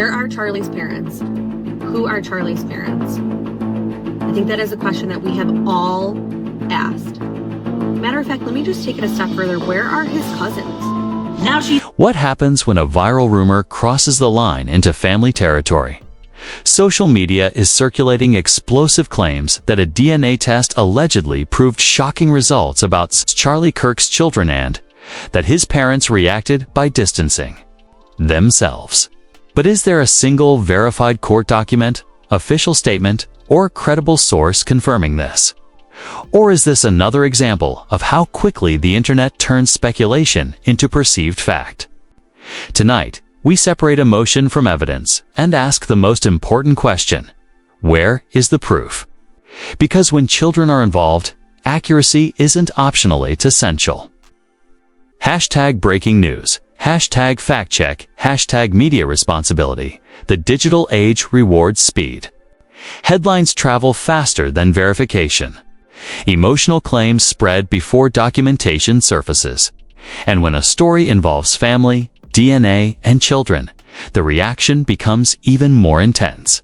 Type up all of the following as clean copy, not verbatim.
Where are Charlie's parents? Who are Charlie's parents? I think that is a question that we have all asked. Matter of fact, let me just take it a step further. Where are his cousins? What happens when a viral rumor crosses the line into family territory? Social media is circulating explosive claims that a DNA test allegedly proved shocking results about Charlie Kirk's children and that his parents reacted by distancing themselves. But is there a single verified court document, official statement, or credible source confirming this? Or is this another example of how quickly the internet turns speculation into perceived fact? Tonight, we separate emotion from evidence and ask the most important question: where is the proof? Because when children are involved, accuracy isn't optional, it's essential. Hashtag breaking news, hashtag fact check, hashtag media responsibility. The digital age rewards speed. Headlines travel faster than verification. Emotional claims spread before documentation surfaces. And when a story involves family, DNA, and children, the reaction becomes even more intense.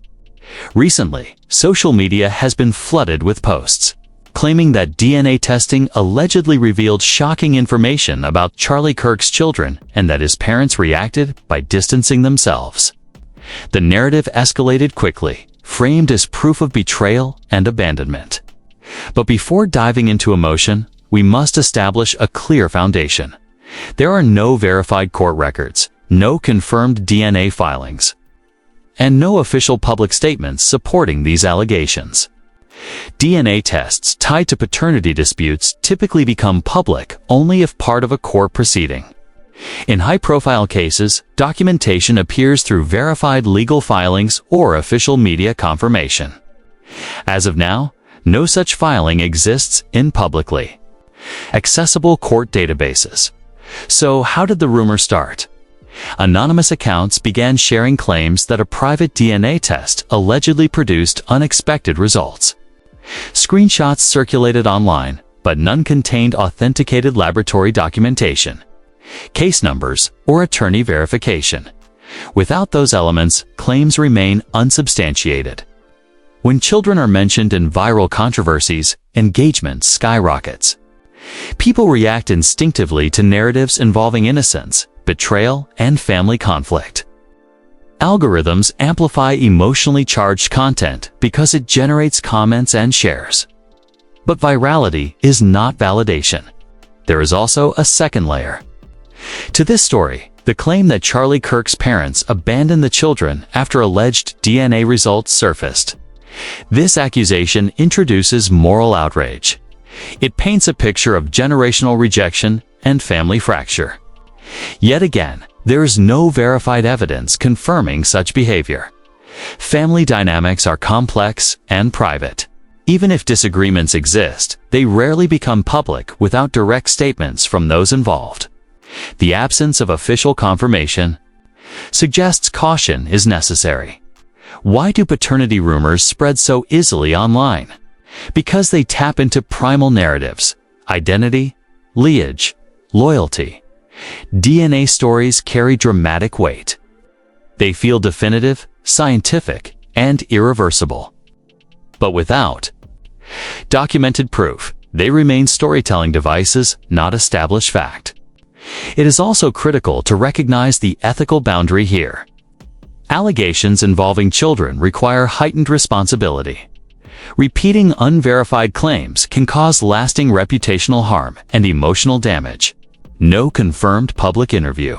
Recently, social media has been flooded with posts claiming that DNA testing allegedly revealed shocking information about Charlie Kirk's children and that his parents reacted by distancing themselves. The narrative escalated quickly, framed as proof of betrayal and abandonment. But before diving into emotion, we must establish a clear foundation. There are no verified court records, no confirmed DNA filings, and no official public statements supporting these allegations. DNA tests tied to paternity disputes typically become public only if part of a court proceeding. In high-profile cases, documentation appears through verified legal filings or official media confirmation. As of now, no such filing exists in publicly accessible court databases. So how did the rumor start? Anonymous accounts began sharing claims that a private DNA test allegedly produced unexpected results. Screenshots circulated online, but none contained authenticated laboratory documentation, case numbers, or attorney verification. Without those elements, claims remain unsubstantiated. When children are mentioned in viral controversies, engagement skyrockets. People react instinctively to narratives involving innocence, betrayal, and family conflict. Algorithms amplify emotionally charged content because it generates comments and shares. But virality is not validation. There is also a second layer to this story: the claim that Charlie Kirk's parents abandoned the children after alleged DNA results surfaced. This accusation introduces moral outrage. It paints a picture of generational rejection and family fracture. Yet again, there is no verified evidence confirming such behavior. Family dynamics are complex and private. Even if disagreements exist, they rarely become public without direct statements from those involved. The absence of official confirmation suggests caution is necessary. Why do paternity rumors spread so easily online? Because they tap into primal narratives: identity, lineage, loyalty. DNA stories carry dramatic weight. They feel definitive, scientific, and irreversible. But without documented proof, they remain storytelling devices, not established fact. It is also critical to recognize the ethical boundary here. Allegations involving children require heightened responsibility. Repeating unverified claims can cause lasting reputational harm and emotional damage. No confirmed public interview,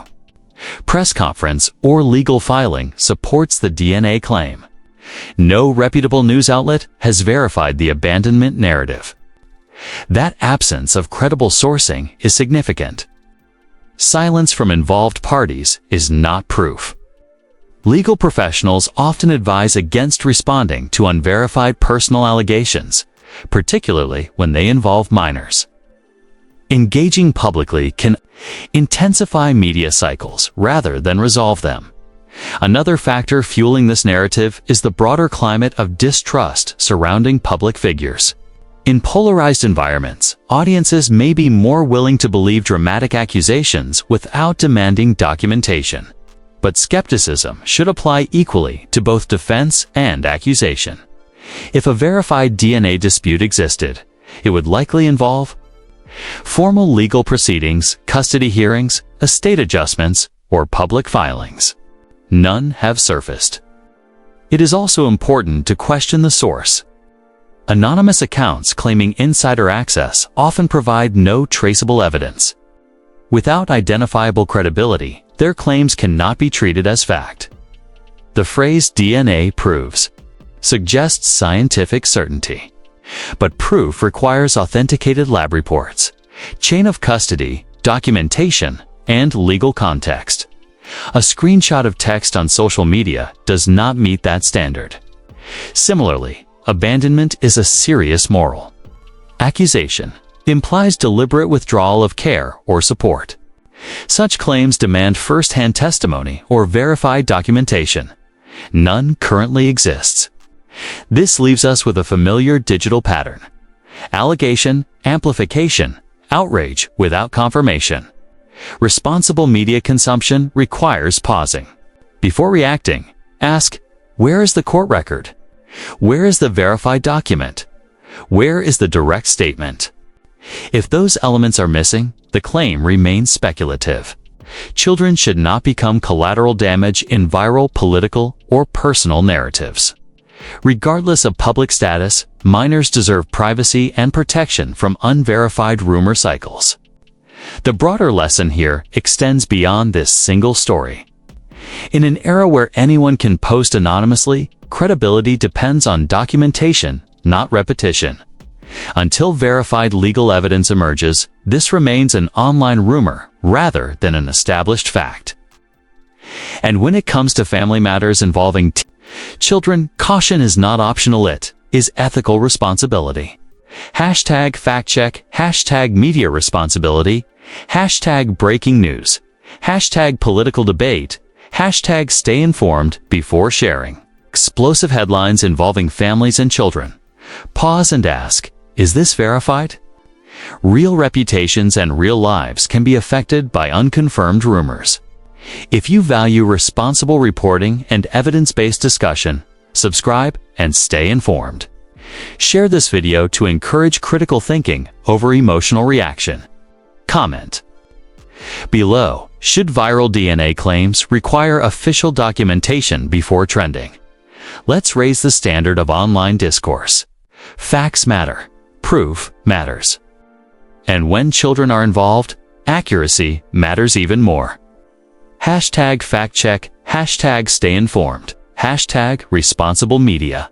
press conference, or legal filing supports the DNA claim. No reputable news outlet has verified the abandonment narrative. That absence of credible sourcing is significant. Silence from involved parties is not proof. Legal professionals often advise against responding to unverified personal allegations, particularly when they involve minors. Engaging publicly can intensify media cycles rather than resolve them. Another factor fueling this narrative is the broader climate of distrust surrounding public figures. In polarized environments, audiences may be more willing to believe dramatic accusations without demanding documentation. but skepticism should apply equally to both defense and accusation. If a verified DNA dispute existed, it would likely involve formal legal proceedings, custody hearings, estate adjustments, or public filings. None have surfaced. It is also important to question the source. Anonymous accounts claiming insider access often provide no traceable evidence. Without identifiable credibility, their claims cannot be treated as fact. The phrase DNA proves suggests scientific certainty. But proof requires authenticated lab reports, chain of custody, documentation, and legal context. A screenshot of text on social media does not meet that standard. Similarly, abandonment is a serious moral. Accusation implies deliberate withdrawal of care or support. Such claims demand first-hand testimony or verified documentation. None currently exists. This leaves us with a familiar digital pattern: allegation, amplification, outrage without confirmation. Responsible media consumption requires pausing. Before reacting, ask, where is the court record? Where is the verified document? Where is the direct statement? If those elements are missing, the claim remains speculative. Children should not become collateral damage in viral, political, or personal narratives. Regardless of public status, minors deserve privacy and protection from unverified rumor cycles. The broader lesson here extends beyond this single story. In an era where anyone can post anonymously, credibility depends on documentation, not repetition. Until verified legal evidence emerges, this remains an online rumor rather than an established fact. And when it comes to family matters involving children, caution is not optional, it is ethical responsibility. Hashtag fact check, hashtag media responsibility, hashtag breaking news, hashtag political debate, hashtag stay informed before sharing. Explosive headlines involving families and children. Pause and ask, is this verified? Real reputations and real lives can be affected by unconfirmed rumors. If you value responsible reporting and evidence-based discussion, subscribe and stay informed. Share this video to encourage critical thinking over emotional reaction. Comment below, should viral DNA claims require official documentation before trending? Let's raise the standard of online discourse. Facts matter. Proof matters. And when children are involved, accuracy matters even more. Hashtag fact check, hashtag stay informed, hashtag responsible media.